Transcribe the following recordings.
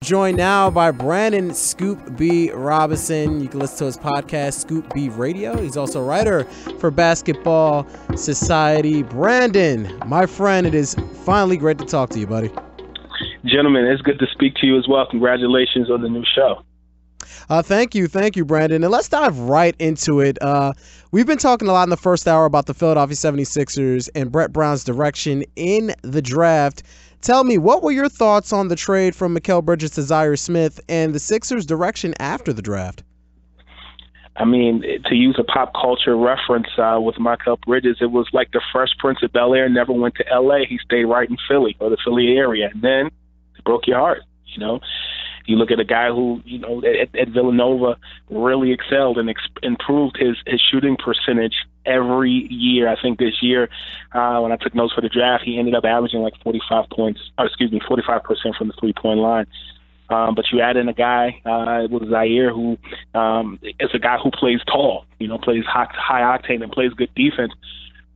joined now by Brandon Scoop B. Robinson. You can listen to his podcast, Scoop B Radio. He's also a writer for Basketball Society. Brandon, my friend, it is finally great to talk to you, buddy. Gentlemen, it's good to speak to you as well. Congratulations on the new show. Thank you, Brandon. And let's dive right into it. We've been talking a lot in the first hour about the Philadelphia 76ers and Brett Brown's direction in the draft. Tell me, what were your thoughts on the trade from Mikal Bridges to Zaire Smith and the Sixers' direction after the draft? I mean, to use a pop culture reference with Mikal Bridges, it was like the Fresh Prince of Bel-Air never went to L.A. He stayed right in Philly or the Philly area. And then it broke your heart, you know. You look at a guy who, you know, at Villanova really excelled and improved his shooting percentage every year. I think this year, when I took notes for the draft, he ended up averaging like 45% from the three-point line. But you add in a guy with Zaire who is a guy who plays tall, you know, plays high octane and plays good defense.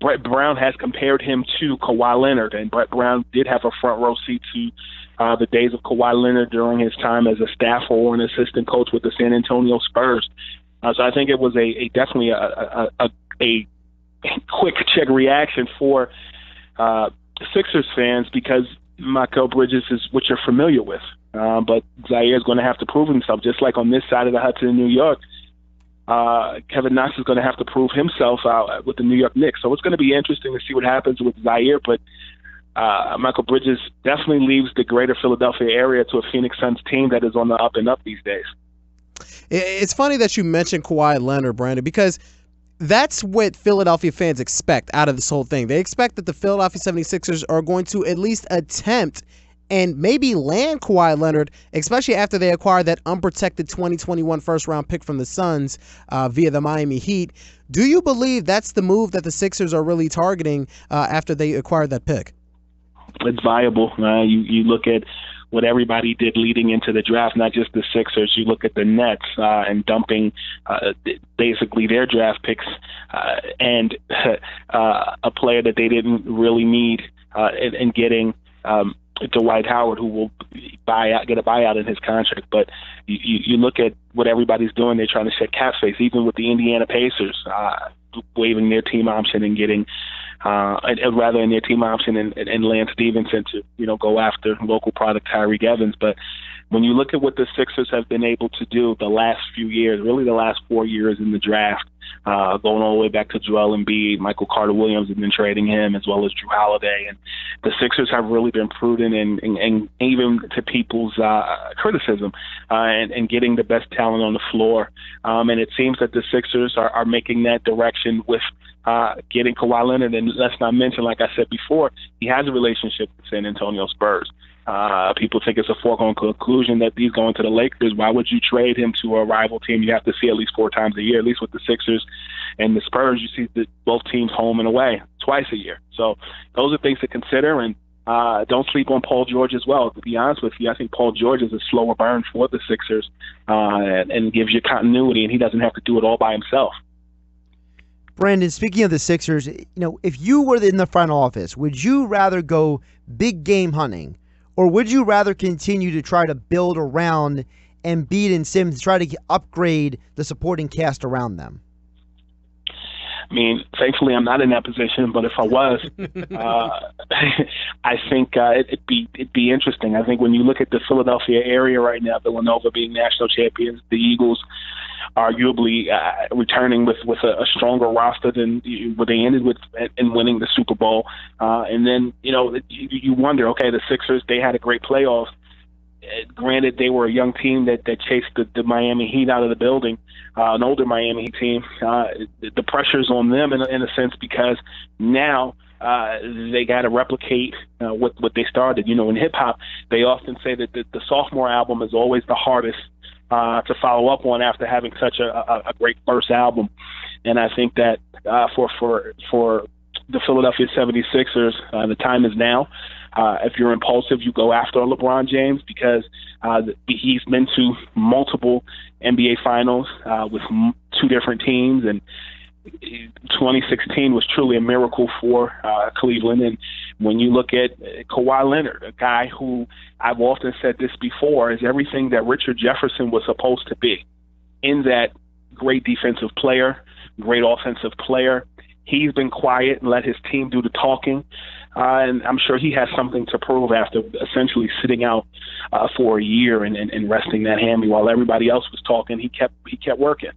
Brett Brown has compared him to Kawhi Leonard, and Brett Brown did have a front row seat to the days of Kawhi Leonard during his time as a staffer or an assistant coach with the San Antonio Spurs. So I think it was definitely a quick check reaction for Sixers fans because Mikal Bridges is what you're familiar with. But Zaire is going to have to prove himself, just like on this side of the Hudson in New York. Kevin Knox is going to have to prove himself out with the New York Knicks. So it's going to be interesting to see what happens with Zaire. But Mikal Bridges definitely leaves the greater Philadelphia area to a Phoenix Suns team that is on the up and up these days. It's funny that you mentioned Kawhi Leonard, Brandon, because that's what Philadelphia fans expect out of this whole thing. They expect that the Philadelphia 76ers are going to at least attempt and maybe land Kawhi Leonard, especially after they acquired that unprotected 2021 first-round pick from the Suns via the Miami Heat. Do you believe that's the move that the Sixers are really targeting after they acquired that pick? It's viable. You look at what everybody did leading into the draft, not just the Sixers. You look at the Nets and dumping basically their draft picks and a player that they didn't really need and getting Dwight Howard, who will get a buyout in his contract. But you look at what everybody's doing. They're trying to shed cap space, even with the Indiana Pacers waiving their team option and getting rather in their team option and Lance Stevenson to, you know, go after local product Tyreke Evans. But when you look at what the Sixers have been able to do the last few years, really the last 4 years in the draft, going all the way back to Joel Embiid, Michael Carter-Williams, and then trading him, as well as Drew Holiday. And the Sixers have really been prudent and even to people's criticism and getting the best talent on the floor. And it seems that the Sixers are making that direction with getting Kawhi Leonard. And let's not mention, like I said before, he has a relationship with San Antonio Spurs. People think it's a foregone conclusion that he's going to the Lakers. Why would you trade him to a rival team you have to see at least 4 times a year? At least with the Sixers and the Spurs, you see both teams home and away twice a year. So those are things to consider. And don't sleep on Paul George as well. To be honest with you, I think Paul George is a slower burn for the Sixers and gives you continuity, and he doesn't have to do it all by himself. Brandon, speaking of the Sixers, you know, if you were in the front office, would you rather go big game hunting, or would you rather continue to try to build around Embiid and Simmons, try to upgrade the supporting cast around them? I mean, thankfully, I'm not in that position, but if I was, I think it'd be interesting. I think when you look at the Philadelphia area right now, Villanova being national champions, the Eagles arguably returning with a stronger roster than what they ended with in winning the Super Bowl. And then, you know, you wonder, okay, the Sixers, they had a great playoff. Granted, they were a young team that chased the Miami Heat out of the building, an older Miami Heat team. The pressure's on them in a sense because now they got to replicate what they started. You know, in hip-hop, they often say that the sophomore album is always the hardest to follow up on after having such a great first album. And I think that for the Philadelphia 76ers, the time is now. If you're impulsive, you go after LeBron James because he's been to multiple NBA finals with 2 different teams. And 2016 was truly a miracle for Cleveland. And when you look at Kawhi Leonard, a guy who I've often said this before is everything that Richard Jefferson was supposed to be, in that great defensive player, great offensive player. He's been quiet and let his team do the talking. And I'm sure he has something to prove after essentially sitting out for a year and resting that hammy while everybody else was talking. He kept working.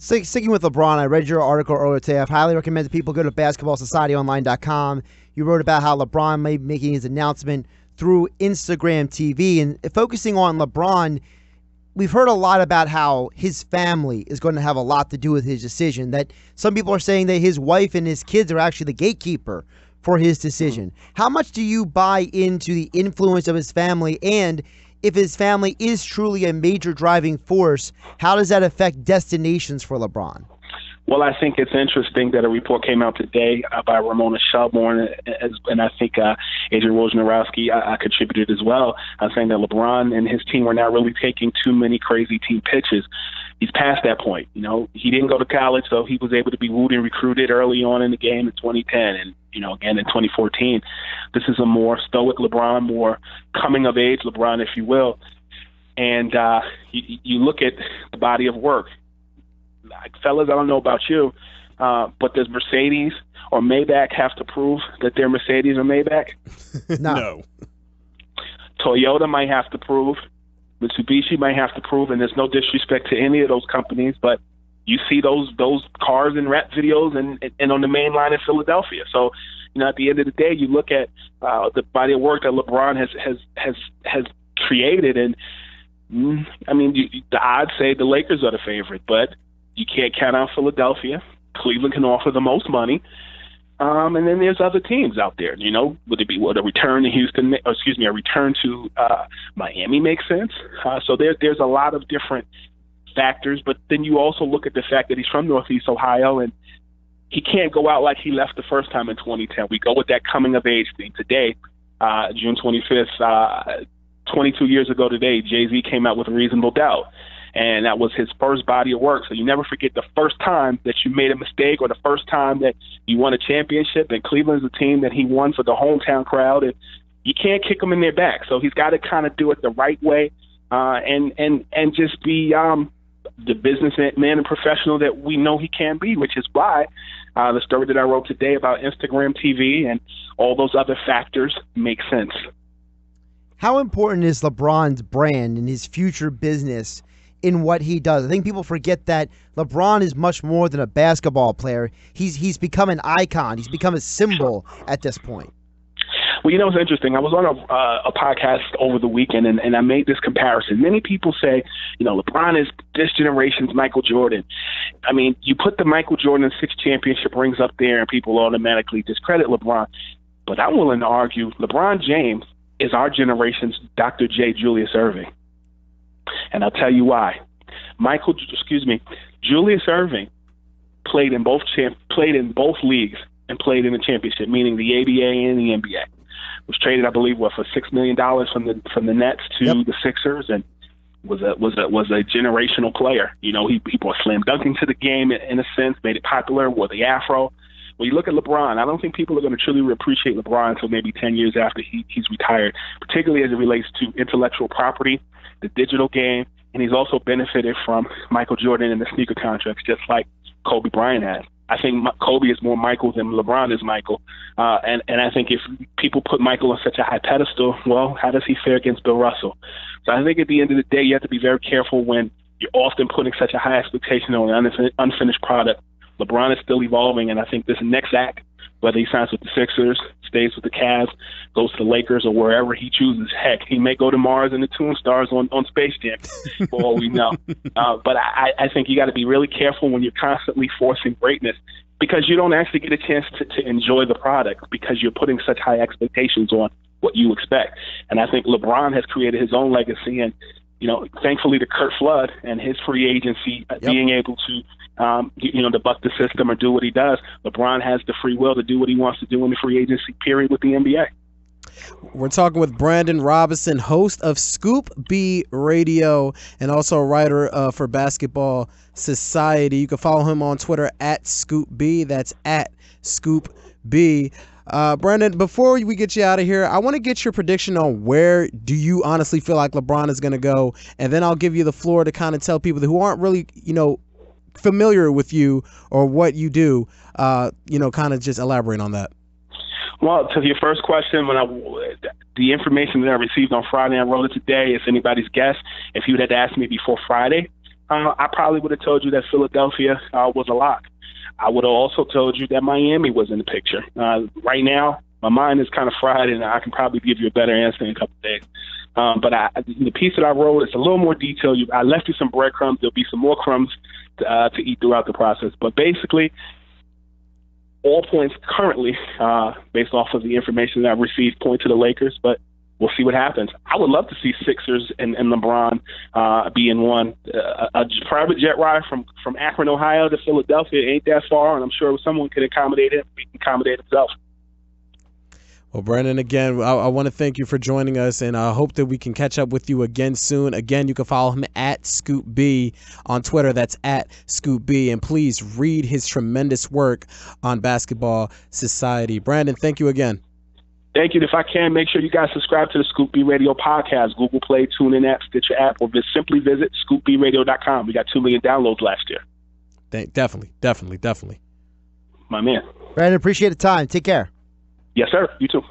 Sticking with LeBron, I read your article earlier today. I've highly recommended people go to basketballsocietyonline.com. You wrote about how LeBron may be making his announcement through Instagram TV. And focusing on LeBron, we've heard a lot about how his family is going to have a lot to do with his decision, that some people are saying that his wife and his kids are actually the gatekeeper for his decision. How much do you buy into the influence of his family? And if his family is truly a major driving force, how does that affect destinations for LeBron? Well, I think it's interesting that a report came out today by Ramona Shelburne, and I think Adrian Wojnarowski contributed as well, saying that LeBron and his team were not really taking too many crazy team pitches. He's past that point. You know, he didn't go to college, so he was able to be wooed and recruited early on in the game in 2010 and, you know, again in 2014. This is a more stoic LeBron, more coming-of-age LeBron, if you will. And you look at the body of work. Fellas, I don't know about you, but does Mercedes or Maybach have to prove that they're Mercedes or Maybach? No. Toyota might have to prove. Mitsubishi might have to prove, and there's no disrespect to any of those companies, but you see those cars in rap videos and on the main line in Philadelphia. So, you know, at the end of the day, you look at the body of work that LeBron has created, and I mean, the odds say the Lakers are the favorite, but you can't count out Philadelphia. Cleveland can offer the most money. And then there's other teams out there. You know, would a return to Houston, or excuse me, a return to Miami make sense? So there's a lot of different factors. But then you also look at the fact that he's from Northeast Ohio, and he can't go out like he left the first time in 2010. We go with that coming of age thing. Today, June 25th, 22 years ago today, Jay-Z came out with Reasonable Doubt. And that was his first body of work. So you never forget the first time that you made a mistake or the first time that you won a championship. And Cleveland's a team that he won for the hometown crowd. And you can't kick them in their back. So he's got to kind of do it the right way and just be the businessman and professional that we know he can be, which is why the story that I wrote today about Instagram TV and all those other factors make sense. How important is LeBron's brand and his future business in what he does? I think people forget that LeBron is much more than a basketball player. He's become an icon. He's become a symbol at this point. Well, you know, it's interesting. I was on a podcast over the weekend, and I made this comparison. Many people say, you know, LeBron is this generation's Michael Jordan. I mean, you put the Michael Jordan 6 championship rings up there, and people automatically discredit LeBron. But I'm willing to argue LeBron James is our generation's Dr. J. Julius Erving. And I'll tell you why. Julius Erving played in both leagues and played in the championship, meaning the ABA and the NBA. Was traded, I believe, for $6 million from the Nets to the Sixers, and was a generational player. You know, he brought slam dunking to the game in a sense, made it popular, wore the afro. When you look at LeBron, I don't think people are going to truly appreciate LeBron until maybe 10 years after he's retired, particularly as it relates to intellectual property, the digital game, and he's also benefited from Michael Jordan and the sneaker contracts, just like Kobe Bryant has. I think Kobe is more Michael than LeBron is Michael. And I think if people put Michael on such a high pedestal, well, how does he fare against Bill Russell? So I think at the end of the day, you have to be very careful when you're often putting such a high expectation on an unfinished product. LeBron is still evolving, and I think this next act, whether he signs with the Sixers, stays with the Cavs, goes to the Lakers, or wherever he chooses. Heck, he may go to Mars and the Toon Stars on Space Jam, for all we know. But I think you got to be really careful when you're constantly forcing greatness, because you don't actually get a chance to enjoy the product because you're putting such high expectations on what you expect. And I think LeBron has created his own legacy, and you know, thankfully to Kurt Flood and his free agency, being able to to buck the system or do what he does, LeBron has the free will to do what he wants to do in the free agency period with the NBA. We're talking with Brandon Robinson, host of Scoop B Radio and also a writer for Basketball Society. You can follow him on Twitter at Scoop B. That's at Scoop B. Brandon, before we get you out of here, I want to get your prediction on where do you honestly feel like LeBron is going to go, and then I'll give you the floor to kind of tell people who aren't really, familiar with you or what you do, kind of just elaborate on that. Well, to your first question, the information that I received on Friday, I wrote it today. It's anybody's guess. If you had asked me before Friday, I probably would have told you that Philadelphia was a lock. I would have also told you that Miami was in the picture. Right now, my mind is kind of fried, and I can probably give you a better answer in a couple of days. But the piece that I wrote is a little more detailed. I left you some breadcrumbs. There'll be some more crumbs to eat throughout the process. But basically, all points currently, based off of the information that I've received, point to the Lakers, but we'll see what happens. I would love to see Sixers and LeBron be in one. A private jet ride from Akron, Ohio to Philadelphia ain't that far, and I'm sure someone could accommodate him. He can accommodate himself. Well, Brandon, again, I want to thank you for joining us, and I hope that we can catch up with you again soon. Again, you can follow him at Scoop B on Twitter. That's at Scoop B. And please read his tremendous work on Basketball Society. Brandon, thank you again. Thank you. If I can, make sure you guys subscribe to the Scoop B Radio podcast, Google Play, TuneIn app, Stitcher app, or simply visit scoopbradio.com. We got 2 million downloads last year. Definitely. My man. Brandon, appreciate the time. Take care. Yes, sir. You too.